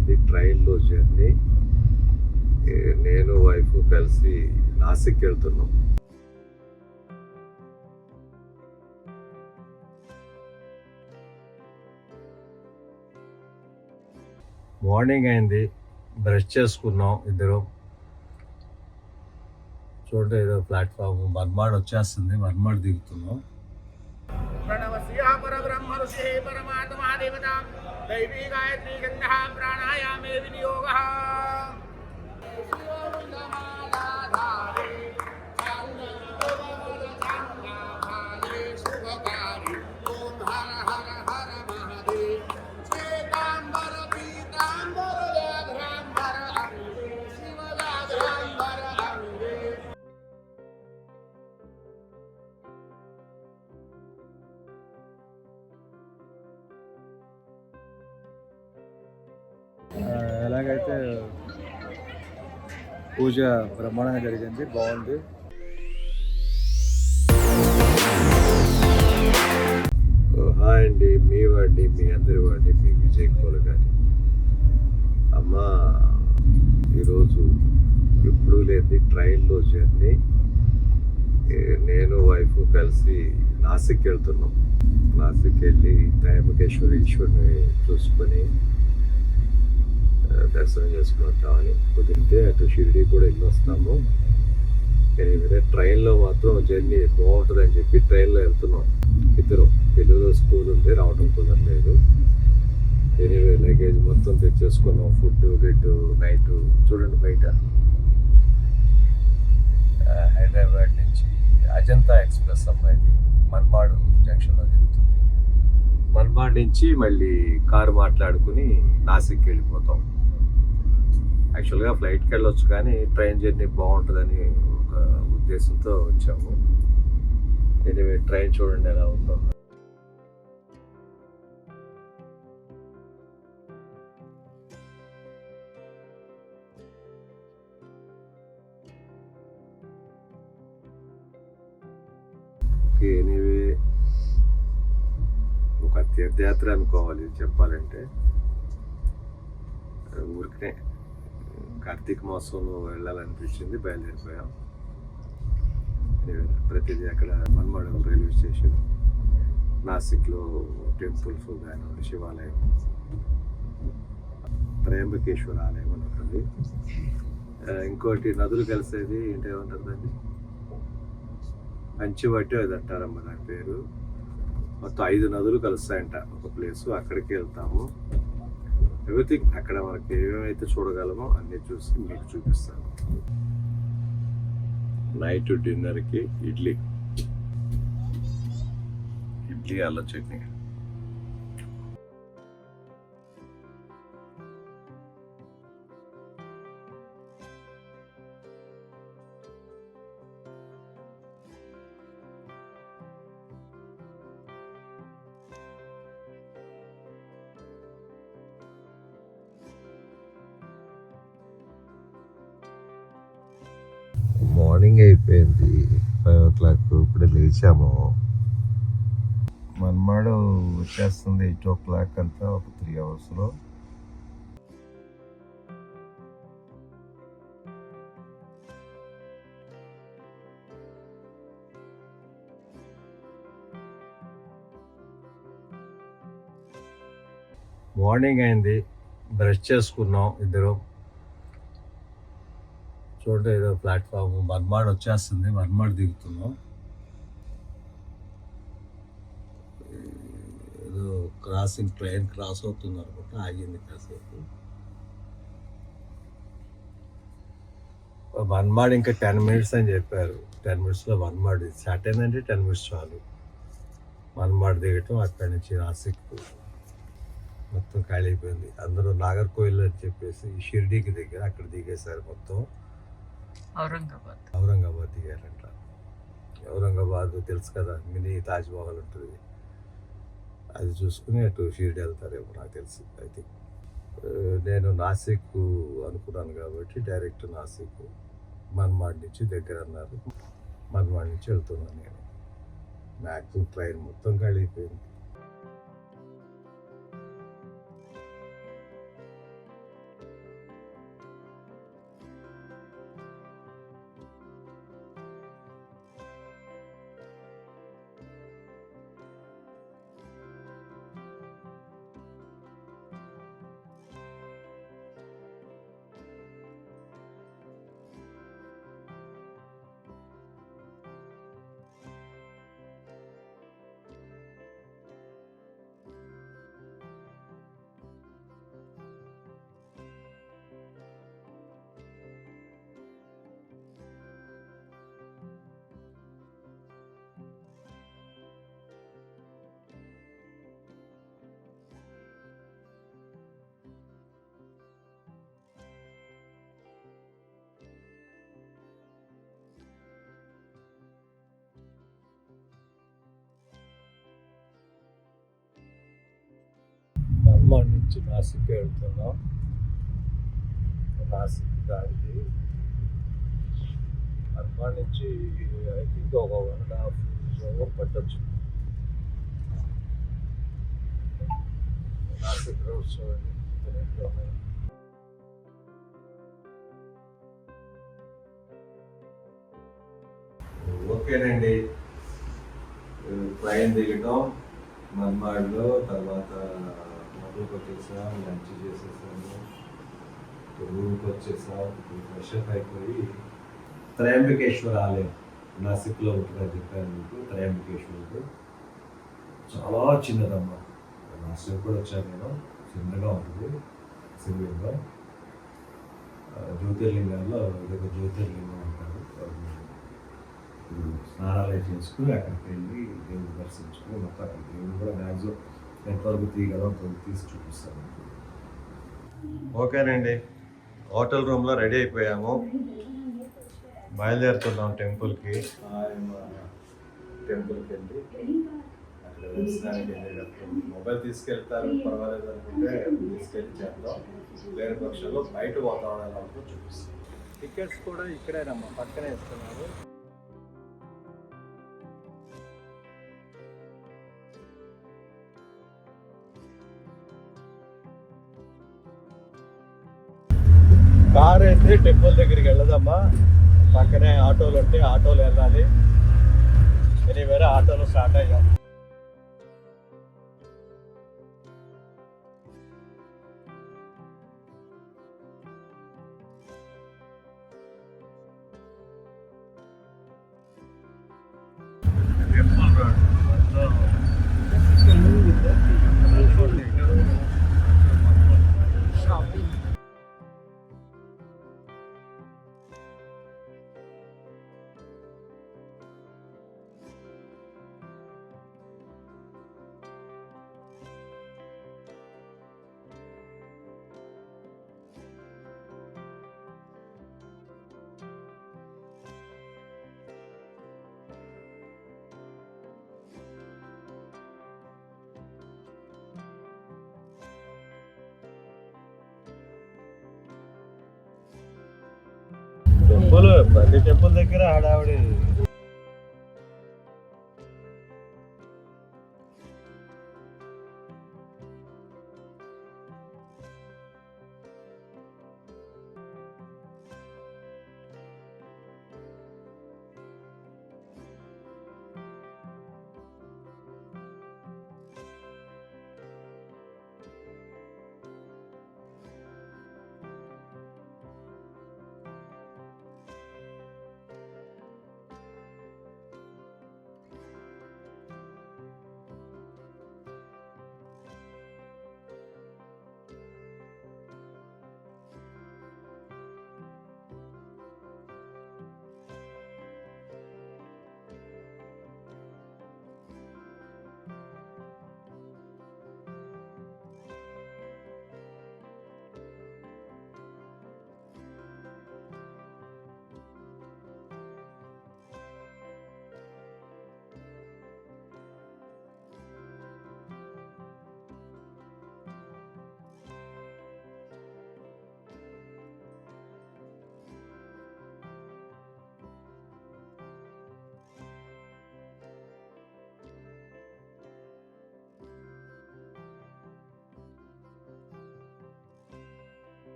లేని ట్రైన్లో జర్నీ. నేను వైఫ్ కలిసి నాసిక్ వెళ్తున్నాం. మార్నింగ్ అయింది, బ్రష్ చేసుకున్నాం ఇద్దరం. చూడండి ఏదో ప్లాట్ఫామ్ మన్మాడ్ వచ్చేస్తుంది, మన్మాడ్ దిగుతున్నాం. ప్రణవస్య పరబ్రహ్మ ఋషిః పరమాత్మా దేవతా దైవీ గాయత్రీ గంధః ప్రాణాయామే వినియోగః. ఎలాగైతే పూజ బ్రహ్మాండంగా జరిగింది, బాగుంది. హాయ్ అండి, మీ వాడిని, మీ అందరి వాడిని, మీ విజయ్ కోల్ గారి అమ్మ. ఈరోజు ఎప్పుడూ లేని ట్రైన్లో జర్నీ. నేను వైఫ్ కలిసి నాసిక్ వెళ్తున్నాం. నాసిక్ వెళ్ళి త్రయంబకేశ్వర ఈశ్వరుని చూసుకొని దర్శనం చేసుకుని వద్దామని. కుదిరితే అటు షిరిడి కూడా వెళ్ళి వస్తాము. ఎనివే ట్రైన్లో మాత్రం జర్నీ బాగుంటుందని చెప్పి ట్రైన్లో వెళ్తున్నాం ఇద్దరం. పిల్లలు స్కూల్ ఉంది, రావడం కుదరలేదు. ఎనివే లగేజ్ మొత్తం తెచ్చేసుకున్నాం. ఫుడ్ గిడ్డు నైట్ చూడండి బయట. హైదరాబాద్ నుంచి అజంతా ఎక్స్ప్రెస్ అమ్మాయిది మన్మాడ్ జంక్షన్లో దిగుతుంది. మన్మాడ్ నుంచి మళ్ళీ కారు మాట్లాడుకుని నాసిక్ వెళ్ళిపోతాం. యాక్చువల్గా ఫ్లైట్కి వెళ్ళొచ్చు, కానీ ట్రైన్ జర్నీ బాగుంటుందని ఒక ఉద్దేశంతో వచ్చాము. ఎనివే ట్రైన్ చూడండి ఎలా ఉందో. ఎనివే ఒక తీర్థయాత్ర అనుకోవాలి చెప్పాలంటే. ఊరికనే కార్తీక మాసంలో వెళ్ళాలనిపించింది, బయలుదేరిపోయాం. ప్రతిదీ అక్కడ మన్మాడ్ రైల్వే స్టేషన్, నాసిక్లో టెంపుల్స్ కానివ్వండి, శివాలయం, త్రయంబకేశ్వర ఆలయం అని ఉంటుంది. ఇంకోటి నదులు కలిసేది ఏంటేమంటారు దాన్ని, పంచవటి అది అంటారమ్మ దాని పేరు. మొత్తం 5 నదులు కలుస్తాయంట ఒక ప్లేసు. అక్కడికి వెళ్తాము. ఎవ్రీథింగ్ అక్కడ మనకి ఏమేమైతే చూడగలమో అన్నీ చూసి మీకు చూపిస్తాను. నైట్ డిన్నర్కి ఇడ్లీ అల్లం చట్నీ. మార్నింగ్ అయిపోయింది, 5 o'clock. ఇప్పుడే లేచాము. మన్మాడ్ వచ్చేస్తుంది 8 o'clock అంతా, ఒక 3 hours. మార్నింగ్ అయింది, బ్రష్ చేసుకున్నాం ఇద్దరం. చూడండి ఏదో ప్లాట్ఫామ్ మన్మాడ్ వచ్చేస్తుంది, మన్మాడ్ దిగుతున్నాం. ఏదో క్రాసింగ్, ట్రైన్ క్రాస్ అవుతుంది అనుకుంటా, ఆగింది కాసేపు. మన్మాడ్ ఇంకా 10 minutes అని చెప్పారు. 10 minutesలో మన్మాడ్ స్టార్ట్ అయిందంటే 10 minutes చాలు. మన్మాడ్ దిగటం, అక్కడి నుంచి నాసిక్ మొత్తం ఖాళీ అయిపోయింది. అందరూ నాగర్కోయిల్ అని చెప్పేసి షిరిడీకి దగ్గర అక్కడ దిగేశారు. మొత్తం ఔరంగాబాద్ దిగారంట. ఔరంగాబాద్ తెలుసు కదా, మినీ తాజ్మహల్ ఉంటుంది. అది చూసుకుని అటు షిరిడి వెళ్తారేమో నాకు తెలిసి. ఐ థింక్ నేను నాసిక్ అనుకున్నాను కాబట్టి డైరెక్ట్ నాసిక్. మన్మాడ్ నుంచి దగ్గర అన్నారు, మన్మాడ్ నుంచి వెళ్తున్నాను నేను. మ్యాక్సిమం ట్రైన్ మొత్తం ఖాళీ అయిపోయింది. నుంచి నాసిక్ వెళ్తున్నాం. నాసిక్ దానికి హనుమాన్ నుంచి ఐ థింక్ ఒక 1.5 hours పట్టచ్చు. నాసిక్ రోడ్స్ చూడండి. ఓకేనండి, ట్రైన్ దిగటం మన్మాడ్లో, తర్వాత మొదలుకి వచ్చేసాం, లంచ్ చేసేసాము, ఊరికి వచ్చేసాం. ఫ్రెష్ అప్ అయిపోయి త్రయంబకేశ్వర ఆలయం నాసిక్లో ఉంటుందని చెప్పాను మీకు. త్రయంబకేశ్వరుడు చాలా చిన్నదమ్మా. లాస్ట్ కూడా వచ్చాను నేను. చిన్నగా ఉంటుంది శివలింగం. జ్యోతిర్లింగాల్లో ఇదొక జ్యోతిర్లింగం అంటారు. స్నానాలు చేసుకుని అక్కడికి వెళ్ళి దేవుడు దర్శించుకుని మొత్తం దేవుడు కూడా మ్యాక్సిమం ఎంతవరకు తీయగలం అంతవరకు తీసి చూపిస్తాను. ఓకేనండి, హోటల్ రూమ్లో రెడీ అయిపోయాము. బయలుదేరుతున్నాం టెంపుల్కి. టెంపుల్కి వెళ్ళి అక్కడ దర్శనానికి వెళ్ళేటప్పుడు మొబైల్ తీసుకెళ్తారు పర్వాలేదు అనుకుంటే తీసుకెళ్ళి చేద్దాం. లేని పక్షంలో బయట వాతావరణం చూపిస్తాం. టికెట్స్ కూడా ఇక్కడేనమ్మా, పక్కనే ఇస్తున్నారు. కార్ అయితే టెంపుల్ దగ్గరికి వెళ్ళదమ్మా, పక్కనే ఆటోలు ఉంటే ఆటోలు వెళ్ళాలి. వేరే ఆటోలో స్టార్ట్ అయ్యాం. Temple road shopping. టెంపుల్, ప్రతి టెంపుల్ దగ్గర హడావిడి.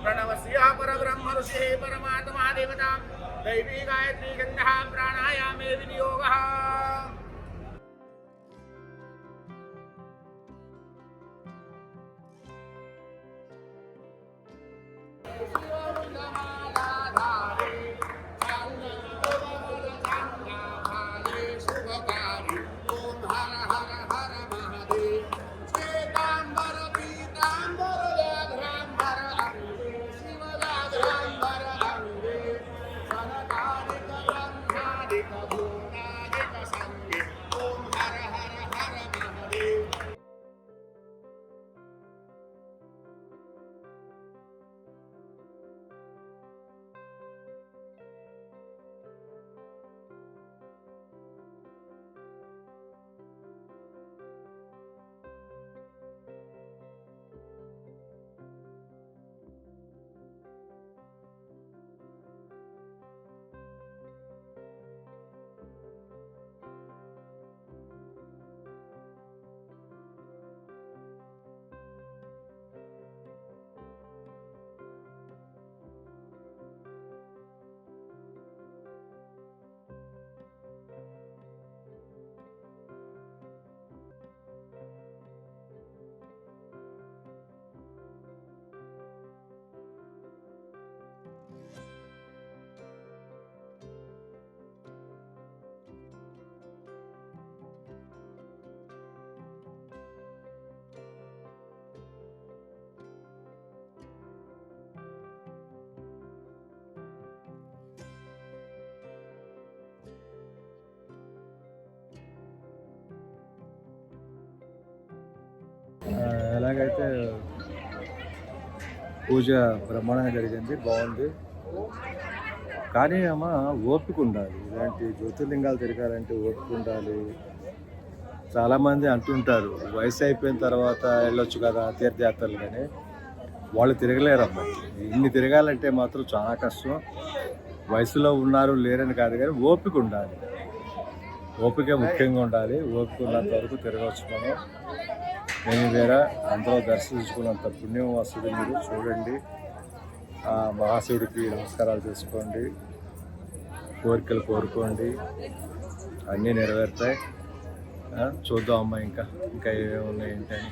प्रणवस्य परब्रह्म ऋषिः परमात्मा देवता दैवी गायत्री गन्धः प्राणायामे विनियोगः। పూజ బ్రహ్మాండంగా జరిగింది, బాగుంది. కానీ అమ్మ ఓపిక ఉండాలి. ఇలాంటి జ్యోతిర్లింగాలు తిరగాలంటే ఓపిక ఉండాలి. చాలామంది అంటుంటారు వయసు అయిపోయిన తర్వాత వెళ్ళొచ్చు కదా తీర్థయాత్రలు, కానీ వాళ్ళు తిరగలేరమ్మా. ఇన్ని తిరగాలంటే మాత్రం చాలా కష్టం. వయసులో ఉన్నారు లేరని కాదు, కానీ ఓపిక ఉండాలి. ఓపిక ముఖ్యంగా ఉండాలి. ఓపిక ఉన్నంత వరకు తిరగవచ్చు మనం. నేను వేరే అందరూ దర్శించుకున్నంత పుణ్యం వస్తుంది. మీరు చూడండి, ఆ మహాశివుడికి నమస్కారాలు చేసుకోండి, కోరికలు కోరుకోండి, అన్నీ నెరవేరుతాయి. చూద్దాం అమ్మా ఇంకా ఏమేమి ఉన్నాయి ఏంటని.